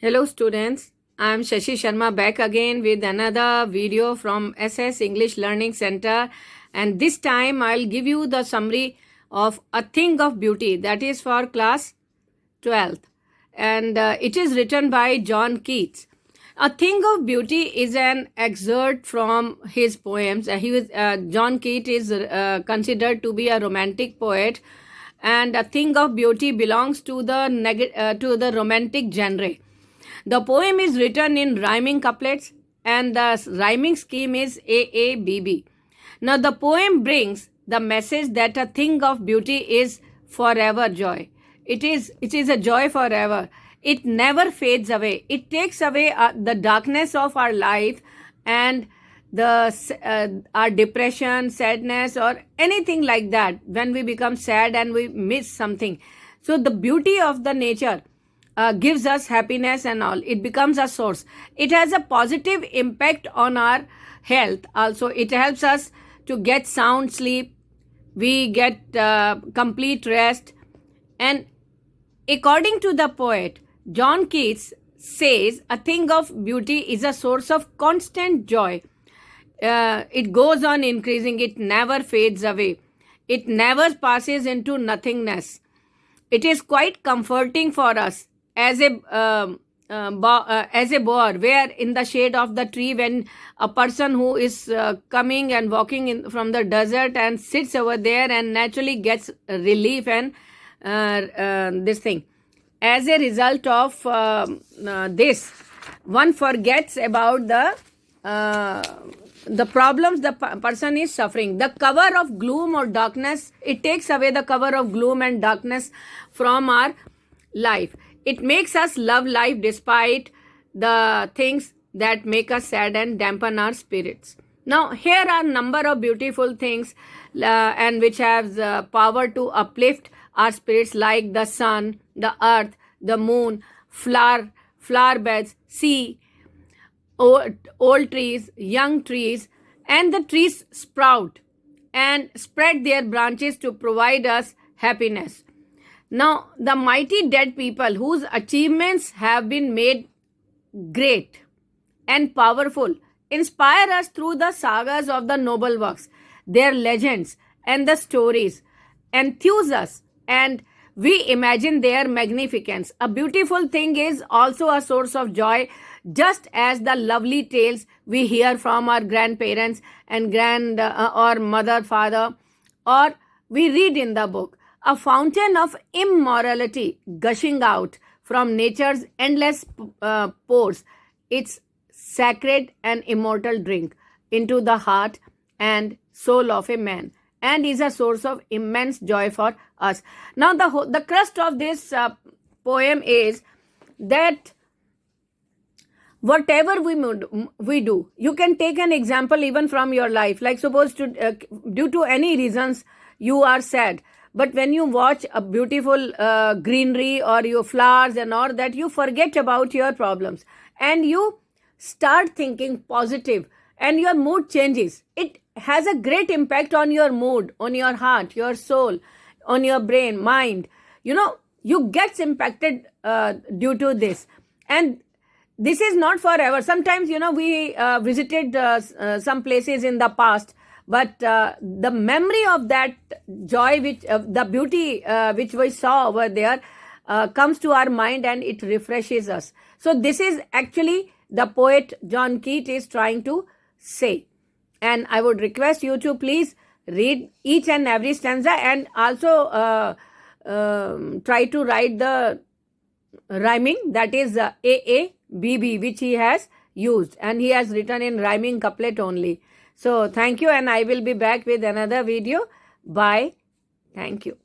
Hello students, I am Shashi Sharma back again with another video from SS English Learning Center, and this time I'll give you the summary of A Thing of Beauty, that is for class 12th, and it is written by John Keats. A Thing of Beauty is an excerpt from his poems. John Keats is considered to be a romantic poet, and A Thing of Beauty belongs to the romantic genre. The poem is written in rhyming couplets and the rhyming scheme is AABB. Now, the poem brings the message that a thing of beauty is forever joy. It is a joy forever. It never fades away. It takes away the darkness of our life and our depression, sadness, or anything like that when we become sad and we miss something. So, the beauty of the nature gives us happiness and all. It becomes a source. It has a positive impact on our health. Also, it helps us to get sound sleep. We get complete rest. And according to the poet, John Keats says a thing of beauty is a source of constant joy. It goes on increasing. It never fades away. It never passes into nothingness. It is quite comforting for us as a boar, where in the shade of the tree, when a person who is coming and walking in from the desert and sits over there and naturally gets relief and this thing. As a result of this, one forgets about the problems the person is suffering. The cover of gloom or darkness, it takes away the cover of gloom and darkness from our life. It makes us love life despite the things that make us sad and dampen our spirits. Now, here are a number of beautiful things and which have the power to uplift our spirits, like the sun, the earth, the moon, flower beds, sea, old trees, young trees, and the trees sprout and spread their branches to provide us happiness. Now, the mighty dead people whose achievements have been made great and powerful inspire us through the sagas of the noble works. Their legends and the stories enthuse us, and we imagine their magnificence. A beautiful thing is also a source of joy, just as the lovely tales we hear from our grandparents and or mother, father, or we read in the book. A fountain of immorality gushing out from nature's endless pores, its sacred and immortal drink into the heart and soul of a man, and is a source of immense joy for us. Now, the crust of this poem is that whatever we do, you can take an example even from your life. Like suppose due to any reasons you are sad, but when you watch a beautiful greenery or your flowers and all that, you forget about your problems and you start thinking positive and your mood changes. It has a great impact on your mood, on your heart, your soul, on your brain, mind. You get impacted due to this. And this is not forever. Sometimes, we visited some places in the past, but the memory of that joy, the beauty which we saw over there comes to our mind and it refreshes us. So this is actually the poet John Keats is trying to say. And I would request you to please read each and every stanza and also try to write the rhyming, that is AABB, which he has used, and he has written in rhyming couplet only. So thank you, and I will be back with another video. Bye. Thank you.